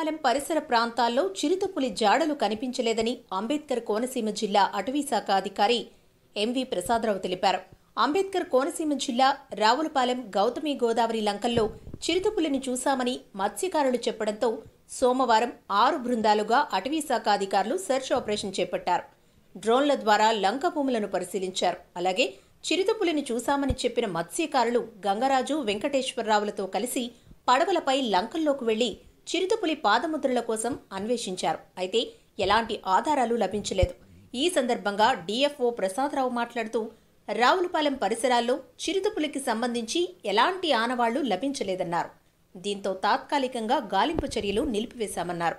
రావులపాలెం పరిసర ప్రాంతాల్లో చిరుతపులి జాడలు కనిపించలేదని అంబేద్కర్ కోనసీమ జిల్లా అటవీ శాఖ అధికారి ఎంవి ప్రసాదరావు తెలిపారు. అంబేద్కర్ కోనసీమ జిల్లా రావులపాలెం గౌతమి గోదావరి లంకల్లో చిరుతపులిని చూశామని మత్స్యకారులు చెప్పడంతో సోమవారం 6 బృందాలుగా అటవీ శాఖ అధికారులు సెర్చ్ ఆపరేషన్ చేపట్టారు. డ్రోన్ల ద్వారా లంక భూములను పరిశీలించారు. అలాగే చిరుతపులిని చూశామని చెప్పిన మత్స్యకారులు గంగరాజు, వెంకటేశ్వరరావులతో కలిసి పడవలపై లంకల్లోకి వెళ్లి చిరుతపులి పాదముద్రల కోసం అన్వేషించారు. అయితే ఎలాంటి ఆధారాలు లభించలేదు. ఈ సందర్భంగా డిఎఫ్ఓ ప్రసాదరావు మాట్లాడుతూ రావులపాలెం పరిసరాల్లో చిరుతపులికి సంబంధించి ఎలాంటి ఆనవాళ్లు లభించలేదన్నారు. దీంతో తాత్కాలికంగా గాలింపు చర్యలు నిలిపివేశామన్నారు.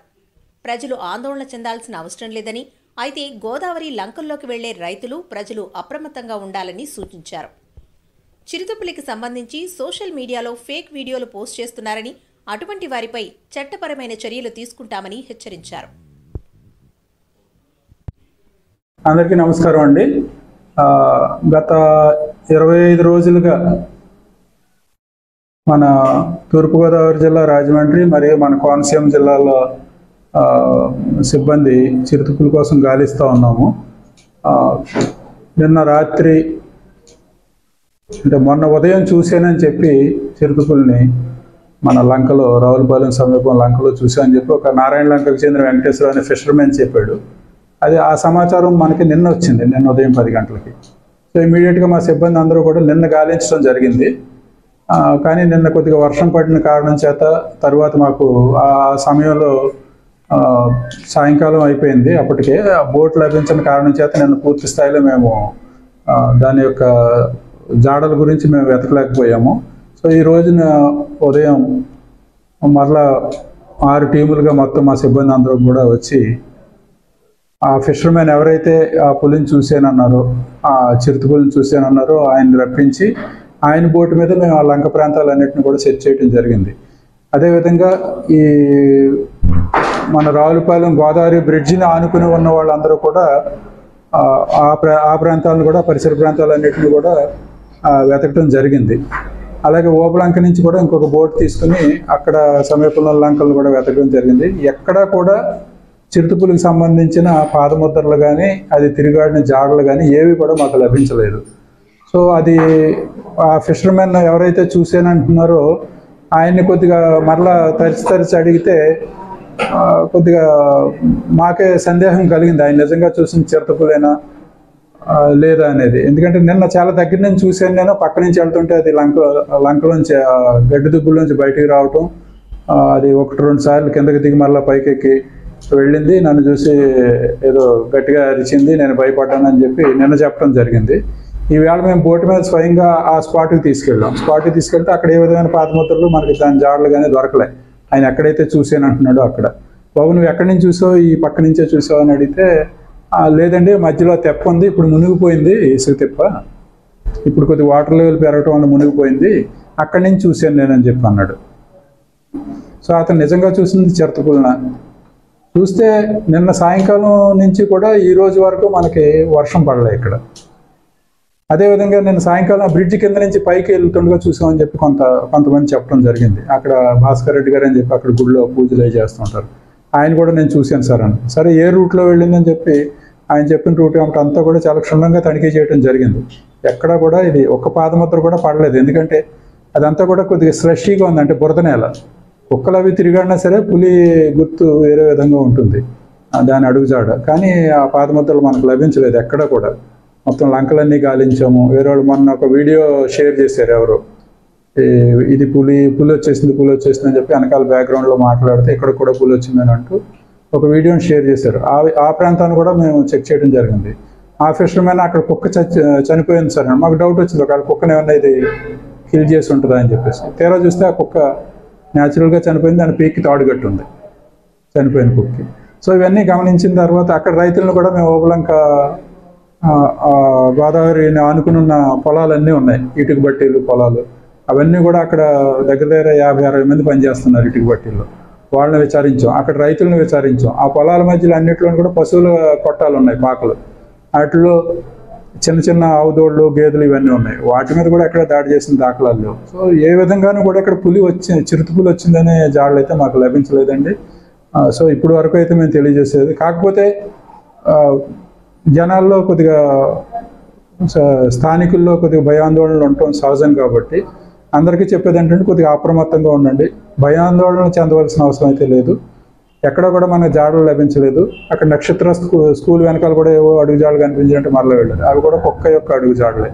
ప్రజలు ఆందోళన చెందాల్సిన అవసరం లేదని, అయితే గోదావరి లంకల్లోకి వెళ్లే రైతులు, ప్రజలు అప్రమత్తంగా ఉండాలని సూచించారు. చిరుతపులికి సంబంధించి సోషల్ మీడియాలో ఫేక్ వీడియోలు పోస్ట్ చేస్తున్నారని, అటువంటి వారిపై చట్టపరమైన చర్యలు తీసుకుంటామని హెచ్చరించారు. అందరికీ నమస్కారం అండి. గత 25 రోజులుగా మన తూర్పుగోదావరి జిల్లా రాజమండ్రి మరియు మన కోనసీమ జిల్లాలో సిబ్బంది చిరుతపులి కోసం గాలిస్తూ ఉన్నాము. నిన్న రాత్రి అంటే మొన్న ఉదయం చూశానని చెప్పి చిరుతపులిని మన లంకలో, రావులపాలెం సమీపం లంకలో చూశానని చెప్పి ఒక నారాయణ లంకకు చెందిన వెంకటేశ్వరరావు అనే ఫిషర్మెన్ చెప్పాడు. అది ఆ సమాచారం మనకి నిన్న వచ్చింది, నిన్న ఉదయం 10 గంటలకి. సో ఇమీడియట్గా మా సిబ్బంది అందరూ కూడా నిన్న గాలించడం జరిగింది. కానీ నిన్న కొద్దిగా వర్షం పడిన కారణం చేత తర్వాత మాకు ఆ సమయంలో సాయంకాలం అయిపోయింది. అప్పటికే బోట్ లభించిన కారణం చేత నిన్న పూర్తి స్థాయిలో మేము దాని యొక్క జాడల గురించి మేము వెతకలేకపోయాము. సో ఈ రోజున ఉదయం మరలా 6 టీములుగా మొత్తం మా సిబ్బంది అందరూ కూడా వచ్చి ఆ ఫిషర్మెన్ ఎవరైతే ఆ పులిని చూసానన్నారో, ఆ చిరుతపులిని చూసానన్నారో ఆయన రప్పించి ఆయన బోటు మీద మేము ఆ లంక ప్రాంతాలన్నింటినీ కూడా సెర్చ్ చేయడం జరిగింది. అదేవిధంగా ఈ మన రావులపాలెం గోదావరి బ్రిడ్జిని ఆనుకుని ఉన్న వాళ్ళందరూ కూడా ఆ ప్రాంతాలను కూడా, పరిసర ప్రాంతాలన్నింటినీ కూడా వెతకడం జరిగింది. అలాగే ఓపలంక నుంచి కూడా ఇంకొక బోట్ తీసుకుని అక్కడ సమీపంలో లంకలను కూడా వెతకడం జరిగింది. ఎక్కడా కూడా చిరుతపులికి సంబంధించిన పాదముద్రలు కానీ, అది తిరిగాడిన జాడలు కానీ ఏవి కూడా మాకు లభించలేదు. సో అది ఆ ఫిషర్మెన్ ఎవరైతే చూసానంటున్నారో ఆయన్ని కొద్దిగా మరలా తరిచి అడిగితే కొద్దిగా మాకే సందేహం కలిగింది, ఆయన నిజంగా చూసిన చిరుతపులేనా లేదా అనేది. ఎందుకంటే నిన్న చాలా దగ్గర నుంచి చూశాను నేను. పక్క నుంచి వెళ్తుంటే అది లంకలోంచి గడ్డి దుబ్బుల్లోంచి బయటికి రావటం, అది 1-2 సార్లు కిందకి దిగి మళ్ళీ పైకెక్కి వెళ్ళింది. నన్ను చూసి ఏదో గట్టిగా అరిచింది, నేను భయపడ్డానని చెప్పి నిన్న చెప్పడం జరిగింది. ఈవేళ మేము బోటు మీద స్వయంగా ఆ స్పాట్కి తీసుకెళ్ళాం. స్పాట్కి తీసుకెళ్తే అక్కడ ఏ విధమైన పాదముద్రలు మనకి దాని జాడలు కానీ దొరకలే. ఆయన ఎక్కడైతే చూసానంటున్నాడో అక్కడ. బాబు నువ్వు ఎక్కడి నుంచి చూసావు, ఈ పక్క నుంచే చూసావు అని అడిగితే లేదండి మధ్యలో తెప్ప ఉంది, ఇప్పుడు మునిగిపోయింది, ఇసుక తెప్ప, ఇప్పుడు కొద్ది వాటర్ లెవెల్ పెరగటం వల్ల మునిగిపోయింది, అక్కడి నుంచి చూశాను నేనని చెప్పి అన్నాడు. సో అతను నిజంగా చూసింది చిరుతపులిన. చూస్తే నిన్న సాయంకాలం నుంచి కూడా ఈ రోజు వరకు మనకి వర్షం పడలే ఇక్కడ. అదేవిధంగా నిన్న సాయంకాలం బ్రిడ్జ్ కింద నుంచి పైకి వెళ్తుండగా చూసామని చెప్పి కొంతమంది చెప్పడం జరిగింది. అక్కడ భాస్కర్ రెడ్డి గారు అని చెప్పి అక్కడ గుడిలో పూజలు అవి చేస్తుంటారు, ఆయన కూడా నేను చూశాను సార్ అని. సరే ఏ రూట్లో వెళ్ళిందని చెప్పి ఆయన చెప్పిన రూట్ ఏమిటో అంతా కూడా చాలా క్షుణ్ణంగా తనిఖీ చేయడం జరిగింది. ఎక్కడా కూడా ఇది ఒక్క పాదముద్ర కూడా పడలేదు. ఎందుకంటే అదంతా కూడా కొద్దిగా స్లషీగా ఉంది, అంటే బురద నేల. కుక్కలు అవి తిరిగాడినా సరే పులి గుర్తు వేరే విధంగా ఉంటుంది దాని అడుగుజాడ. కానీ ఆ పాదముద్రలు మనకు లభించలేదు ఎక్కడా కూడా. మొత్తం లంకలన్నీ గాలించాము. వేరే వాళ్ళు మొన్న ఒక వీడియో షేర్ చేశారు ఎవరు, ఇది పులి వచ్చేసింది అని చెప్పి వెనకాల బ్యాక్గ్రౌండ్లో మాట్లాడితే ఇక్కడ కూడా పులి వచ్చిందని అంటూ ఒక వీడియోని షేర్ చేశారు. ఆ ప్రాంతాన్ని కూడా మేము చెక్ చేయడం జరిగింది. ఆ ఫిషర్మెన్ అక్కడ కుక్క చనిపోయింది సార్, మాకు డౌట్ వచ్చింది ఒకవేళ కుక్కని ఏమన్నా ఇది కిల్ చేసి ఉంటుందా అని చెప్పేసి. తీరా చూస్తే ఆ కుక్క న్యాచురల్గా చనిపోయింది, దాని పీక్కి తాడుగట్టు ఉంది చనిపోయిన కుక్కకి. సో ఇవన్నీ గమనించిన తర్వాత అక్కడ రైతులను కూడా మేము ఓపలంక గోదావరిని ఆనుకున్న పొలాలన్నీ ఉన్నాయి, ఇటుక బట్టీలు పొలాలు, అవన్నీ కూడా అక్కడ దగ్గర 50-60 మంది పనిచేస్తున్నారు ఇటుక బట్టీల్లో. వాళ్ళని విచారించాం, అక్కడ రైతులను విచారించాం. ఆ పొలాల మధ్యలో అన్నింటిలో కూడా పశువుల కొట్టాలు ఉన్నాయి, పాకలు. వాటిలో చిన్న ఆవుదోళ్ళు, గేదెలు ఇవన్నీ ఉన్నాయి. వాటి మీద కూడా ఎక్కడ దాడి చేసిన దాఖలాలు లేవు. సో ఏ విధంగానూ కూడా ఇక్కడ చిరుతపులి వచ్చిందనే జాడలు అయితే మాకు లభించలేదండి. సో ఇప్పుడు వరకు అయితే మేము తెలియజేసేది. కాకపోతే జనాల్లో కొద్దిగా స్థానికుల్లో కొద్దిగా భయాందోళనలు ఉండటం సహజం కాబట్టి అందరికీ చెప్పేది ఏంటంటే కొద్దిగా అప్రమత్తంగా ఉండండి. భయాందోళన చెందవలసిన అవసరం అయితే లేదు. ఎక్కడ కూడా మనకు జాడలు లభించలేదు. అక్కడ నక్షత్ర స్కూల్ వెనకాల కూడా ఏవో అడుగుజాడలు కనిపించాలంటే మరలా వెళ్ళారు. అవి కూడా కుక్క యొక్క అడుగుజాడలే.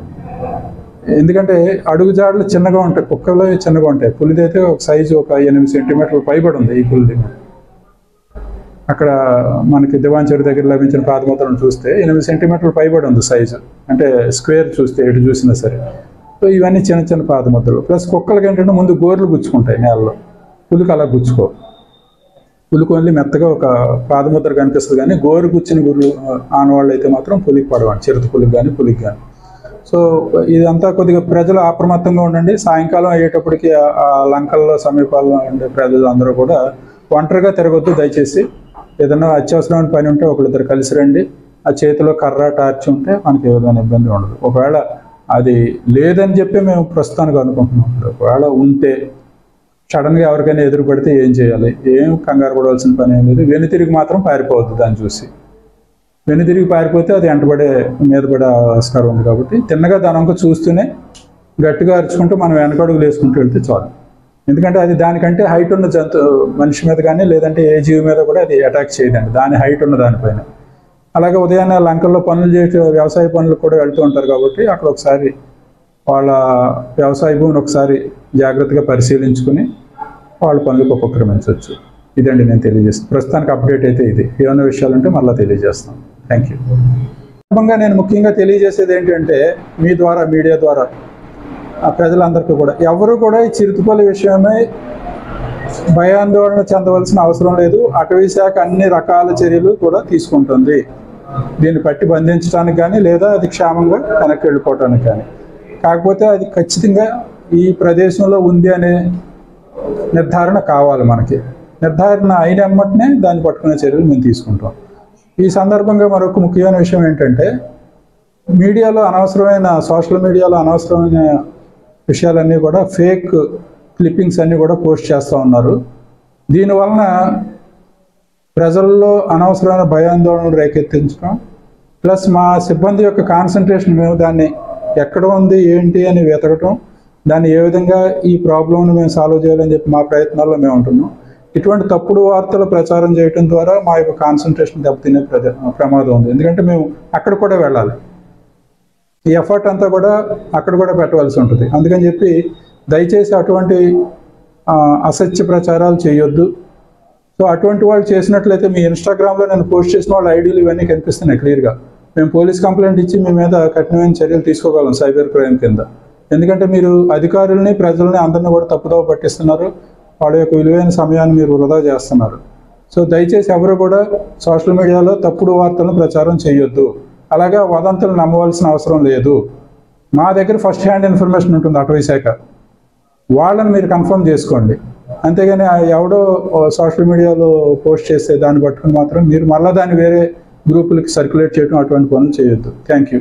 ఎందుకంటే అడుగుజాడలు చిన్నగా ఉంటాయి, కుక్కలు చిన్నగా ఉంటాయి. పులిదైతే ఒక సైజు ఒక 8 సెంటీమీటర్లు పైబడి ఉంది ఈ పులిది. అక్కడ మనకి దివాన్ చెరువు దగ్గర లభించిన పాదముద్రను చూస్తే 8 సెంటీమీటర్లు పైబడి ఉంది సైజు, అంటే స్క్వేర్ చూస్తే ఎటు చూసినా సరే. సో ఇవన్నీ చిన్న చిన్న పాదముద్రలు. ప్లస్ కుక్కలకి ఏంటంటే ముందు గోర్లు గుచ్చుకుంటాయి నేలలో, పులికి అలా గుచ్చుకో. పులికి ఓన్లీ మెత్తగా ఒక పాదముద్ర కనిపిస్తుంది, కానీ గోరు గుచ్చిన గుర్రు ఆనవాళ్ళు అయితే మాత్రం పులికి పడవండి, చిరుత పులికి కానీ పులికి కానీ. సో ఇదంతా కొద్దిగా ప్రజలు అప్రమత్తంగా ఉండండి. సాయంకాలం అయ్యేటప్పటికి ఆ లంకల్లో సమీపాల్లో ఉండే ప్రజలు అందరూ కూడా ఒంటరిగా తిరగొద్దు దయచేసి. ఏదైనా అత్యవసరమైన పని ఉంటే ఒకళ్ళిద్దరు కలిసి రండి. ఆ చేతిలో కర్ర టార్చ్ ఉంటే మనకి ఏ విధమైన ఇబ్బంది ఉండదు. ఒకవేళ అది లేదని చెప్పి మేము ప్రస్తుతానికి అనుకుంటున్నాం. ఒకవేళ ఉంటే సడన్గా ఎవరికైనా ఎదురు పడితే ఏం చేయాలి, ఏం కంగారు పడవలసిన పని ఏం లేదు. వెనుతిరిగి మాత్రం పారిపోవద్దు. దాన్ని చూసి వెనుతిరిగి పారిపోతే అది వెంటబడే మీద పడే ఆస్కారం ఉంది. కాబట్టి తిన్నగా దానంక చూస్తూనే గట్టిగా అరుచుకుంటూ మనం వెనకడుగులు వేసుకుంటూ వెళ్తే చాలు. ఎందుకంటే అది దానికంటే హైట్ ఉన్న మనిషి మీద కానీ లేదంటే ఏ జీవి మీద కూడా అది అటాక్ చేయదండి, దాని హైట్ ఉన్న దానిపైన. అలాగే ఉదయాన్నే లంకల్లో పనులు చేసే వ్యవసాయ పనులకు కూడా వెళ్తూ ఉంటారు కాబట్టి అక్కడ ఒకసారి వాళ్ళ వ్యవసాయ భూమిని ఒకసారి జాగ్రత్తగా పరిశీలించుకుని వాళ్ళ పనులకు ఉపక్రమించవచ్చు. ఇదండి నేను తెలియజేస్తాను. ప్రస్తుతానికి అప్డేట్ అయితే ఇది. ఏమైనా విషయాలుంటే మళ్ళీ తెలియజేస్తాను. Thank you. నేను ముఖ్యంగా తెలియజేసేది ఏంటంటే మీ ద్వారా, మీడియా ద్వారా ప్రజలందరికీ కూడా, ఎవరు కూడా ఈ చిరుతపులి విషయమై భయాందోళన చెందవలసిన అవసరం లేదు. అటవీ శాఖ అన్ని రకాల చర్యలు కూడా తీసుకుంటుంది దీన్ని పట్టి బంధించడానికి కానీ లేదా అది క్షేమంగా వెనక్కి వెళ్ళిపోవటానికి కానీ. కాకపోతే అది ఖచ్చితంగా ఈ ప్రదేశంలో ఉంది అనే నిర్ధారణ కావాలి మనకి. నిర్ధారణ అయిన వెంటనే దాన్ని పట్టుకునే చర్యలు మేము తీసుకుంటాం. ఈ సందర్భంగా మరొక ముఖ్యమైన విషయం ఏంటంటే, మీడియాలో అనవసరమైన, సోషల్ మీడియాలో అనవసరమైన విషయాలన్నీ కూడా ఫేక్ క్లిప్పింగ్స్ అన్నీ కూడా పోస్ట్ చేస్తూ ఉన్నారు. దీనివలన ప్రజల్లో అనవసరమైన భయాందోళనలు రేకెత్తించడం, ప్లస్ మా సిబ్బంది యొక్క కాన్సన్ట్రేషన్, మేము దాన్ని ఎక్కడ ఉంది ఏంటి అని వెతకటం, దాన్ని ఏ విధంగా ఈ ప్రాబ్లంను మేము సాల్వ్ చేయాలని చెప్పి మా ప్రయత్నాల్లో మేము ఉంటున్నాం. ఇటువంటి తప్పుడు వార్తలు ప్రచారం చేయడం ద్వారా మా యొక్క కాన్సన్ట్రేషన్ దెబ్బతినే ప్రమాదం ఉంది. ఎందుకంటే మేము అక్కడ కూడా వెళ్ళాలి, ఈ ఎఫర్ట్ అంతా కూడా అక్కడ కూడా పెట్టవలసి ఉంటుంది. అందుకని చెప్పి దయచేసి అటువంటి అసత్య ప్రచారాలు చేయొద్దు. సో అటువంటి వాళ్ళు చేసినట్లయితే మీ ఇన్స్టాగ్రామ్లో నేను పోస్ట్ చేసిన వాళ్ళ ఐడీలు ఇవన్నీ కనిపిస్తున్నాయి క్లియర్గా. మేము పోలీస్ కంప్లైంట్ ఇచ్చి మీ మీద కఠినమైన చర్యలు తీసుకోగలం సైబర్ క్రైమ్ కింద. ఎందుకంటే మీరు అధికారుల్ని, ప్రజల్ని అందరినీ కూడా తప్పుదోవ పట్టిస్తున్నారు. వాళ్ళ యొక్క విలువైన సమయాన్ని మీరు వృధా చేస్తున్నారు. సో దయచేసి ఎవరు కూడా సోషల్ మీడియాలో తప్పుడు వార్తలను ప్రచారం చేయొద్దు. అలాగే వదంతులు నమ్మవలసిన అవసరం లేదు. మా దగ్గర ఫస్ట్ హ్యాండ్ ఇన్ఫర్మేషన్ ఉంటుంది అటవీ శాఖ, వాళ్ళని మీరు కన్ఫర్మ్ చేసుకోండి. అంతేగాని ఎవడో సోషల్ మీడియాలో పోస్ట్ చేస్తే దాన్ని పట్టుకుని మాత్రం మీరు మళ్ళీ దాన్ని వేరే గ్రూపులకి సర్క్యులేట్ చేయడం అటువంటి పనులు చేయొద్దు. Thank you.